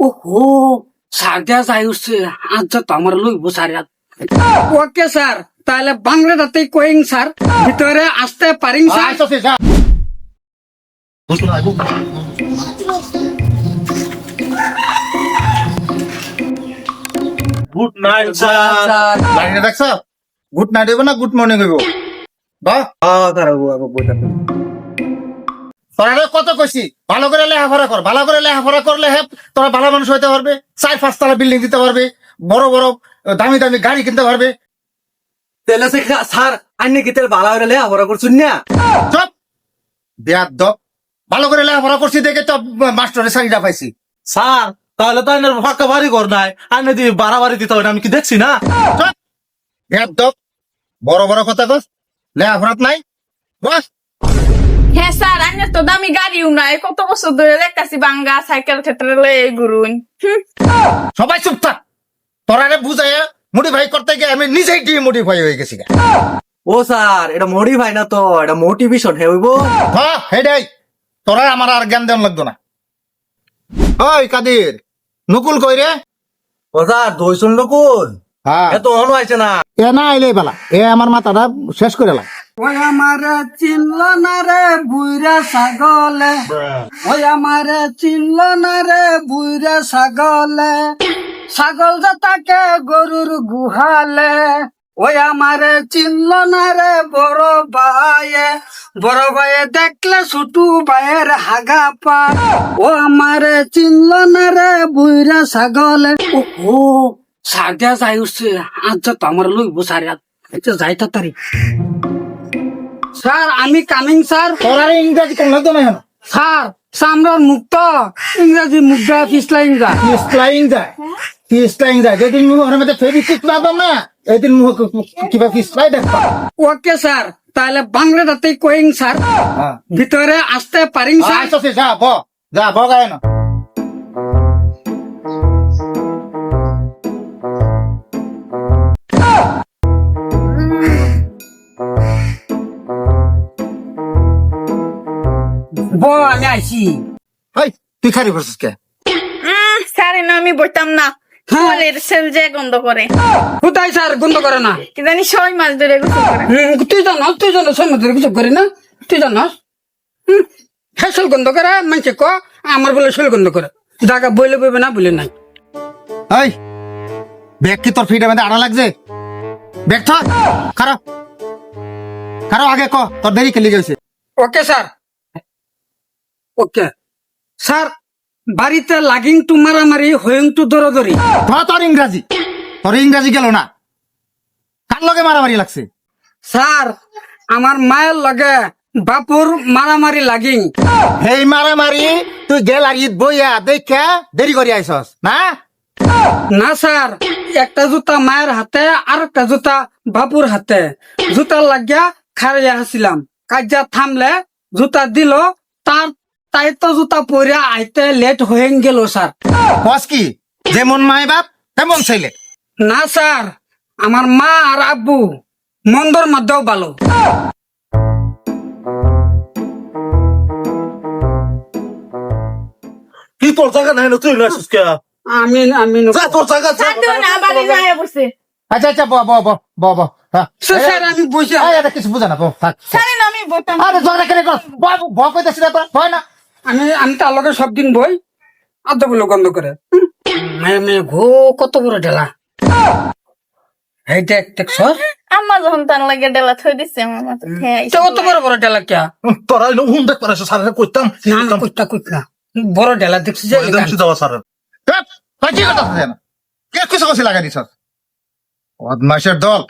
ওহো স্যার দেয়া যায় উঠছে আজ তো আমার লইব স্যার ওকে স্যার তাহলে বাংলাটাতেই কইং স্যার ভিতরে আসতে পারিং স্যার গুড নাইট স্যার লাইনে দেখছ গুড নাইট হইব না গুড মর্নিং হইব বা তোরা কত কইছি ভালো করে লেখাপড়া কর ভালো করে লেখাপড়া করলে তোরা ভালো মানুষ হইতে পারবে 4-5 তলা বিল্ডিং দিতে পারবে বড় বড় দামি দামি গাড়ি কিনতে পারবে তেলে সে স্যার আইনে কি তেল ভালো হইলে লেখাপড়া করছুন না চুপ বেয়াদব ভালো করে লেখাপড়া করছি দেখে তো মাস্টারের চাকরিটা পাইছি স্যার তাহলে তো আইনের ফাঁকা বাড়ি ঘর নাই আইনে দিয়ে বাড়াবাড়ি দিতে হয় না আমি কি দেখছি না চুপ বেয়াদব বড় বড় কথা কস লেখাপড়াত নাই বস হ্যাঁ স্যার আইনের তো দামি গাড়িও নাই কত বছর ধরে লেখাছি বাঙ্গা সাইকেল ক্ষেত্রে লয়ে ঘুরুন সবাই চুপ থাক তোরা বুঝাই মডিফাই করতে গিয়ে আমি নিজেই ডিমোডিফাই হয়ে গেছি ও স্যার এটা মডিফাই না তো এটা মোটিভেশন হে হইব হ্যাঁ হেডাই তোরা আমার আর জ্ঞান দেওয়ান লাগতো না ওই কাদির নকুল কই রে ও স্যার দইছুন নকুল হ্যাঁ এত হনো আইছে না এ না আইলেই বালা এ আমার মাথাটা শেষ করে লাগ ওই আমার চিনল না রে বুইরা ছাগলে ওই আমার চিনল না রে বুইরা ছাগলে ছাগল তাকে গরুর গুহালে ওই আমার চিনল না রে বড় ভাইয়ে দেখলে ছোটু ভাইয়ের হাগা পা ও আমার চিনল না রে বুইরা ছাগলে ও সার দেয়া যায় উঠছে আজ তো আমার লইব স্যার যাই তাড়াতাড়ি স্যার আমি কামিং স্যার তোরা ইংরেজি কেন লাগতো না কেন স্যার সামরার মুক্ত ইংরেজি মুগ্ধা ফিসলাইং যা ফিসলাইং যায় ফিসলাইং যায় যেদিন মুখের মধ্যে ফেবিকুইক লাগাম না এদিন মুখ কিবা ফিসলাই দেখবা ওকে স্যার তাহলে বাংলাটাতেই কইং স্যার হ্যাঁ ভিতরে আসতে পারিং স্যার আচ্ছা যা গায় না আমি আইছি হাই তুই খারি করছিস কে স্যার না আমি বইতাম না ফলের সেল যে গন্ধ করে কোথায় স্যার গন্ধ করে না কি জানি 6 মাস ধরে গোসল করে তুই জানো সমুদ্রে কিছু করে না তুই জানাস হ্যাঁ শোল গন্ধ করে মানছে ক আমার বলে শোল গন্ধ করে জায়গা বইলে বইবে না বলে নাই এই ব্যাগ কি তোর ফিটের মধ্যে আড়া লাগছে ব্যাগ থাক খারাপ আগে ক তোর দেরি কে লেগে গেছে ওকে স্যার ওকে স্যার বাড়িতে লাগিং টু মারামারি হইং টু দৌড়াদৌড়ি তোর ইংরাজি গেল না কার লগে মারামারি লাগছে স্যার আমার মায়ের লগে বাপুর মারামারি লাগিং এই মারামারি তুই গ্যালারিত বইয়া দেখা দেরি করে আইসস না না স্যার একটা জুতা মায়ের হাতে আর একটা জুতা বাপুর হাতে জুতা লাগিয়া খাড়িয়া হাসিলাম কাজা থামলে জুতা দিল তাই তো জুতা পরিয়া আইতে লেট হয়ে গেল স্যার বস কি যেমন মায় বাপ তেমন ছেলে না স্যার আমার মা আর আব্বু মন্দর মধ্যেও ভালো কি তোর জায়গা নাই না তুই না আসিস কে আমি যা তোর জায়গা যা। স্যার দিও না বাড়ি যায় বসে আচ্ছা ব স্যার আমি বসে এটা কিছু বুঝা না থাক স্যার না আমি বইতাম আরে ঝগড়া কেন কর ব কইতেছি না তোর ভয় না আমি তার লগে সব দিন বই আদ্য বলে গন্ধ করে মেয়ে ঘো কত বড় ঢেলা এই দেখ সর আম্মা যখন তার লাগে ডেলা থই দিছে আমার মাথা খেয়ে তো কত বড় ঢেলা কে তোরা হুন দেখ পারে স্যার কইতাম না কইতা বড় ঢেলা দেখছি যে দেখছি যাওয়া স্যার কি কথা না কে কিছু কছি লাগাই দিছ বদমাশের দল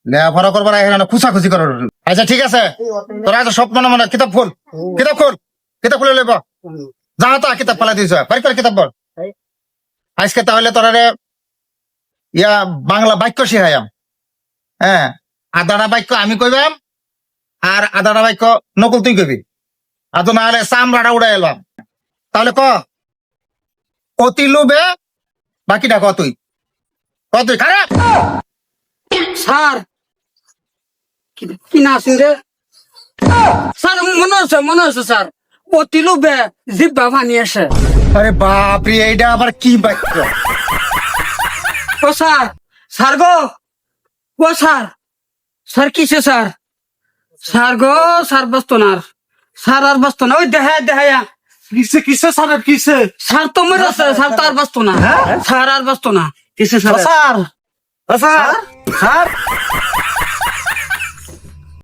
লেখাপড়া করবার এখানে খুশাখুশি করার আচ্ছা ঠিক আছে তোরা তো সব মনে কিতাব কিতাব খুলে লেব যা তা কিতাব পালা দিছ বাড়ি করে কিতাব বল আজকে তাহলে তোরা ইয়া বাংলা বাক্য শিখাইয়াম হ্যাঁ আদাটা বাক্য আমি কইবাম আর আদাটা বাক্য নকল তুই কইবি আর তো না হলে চামড়াটা উড়াই এলাম তাহলে অতি লোভে বাকিটা তুই খারাপ স্যার কি না আসেন রে স্যার মনে হচ্ছে স্যার অতি লোভে জিব্বা ভানি আসে আরে বাপরে, এইটা আবার কি বাক্য? ও স্যার, স্যার গো, ও স্যার, স্যার কিসে স্যার? স্যার গো, স্যার বাঁচতো না আর, স্যার আর বাঁচতো না, ওই দেখায়া কিসে কিসে স্যার কিসে? স্যার তো মরে আছে, স্যার তো আর বাঁচতো না, স্যার আর বাঁচতো না, কিসে স্যার? Sir sir sir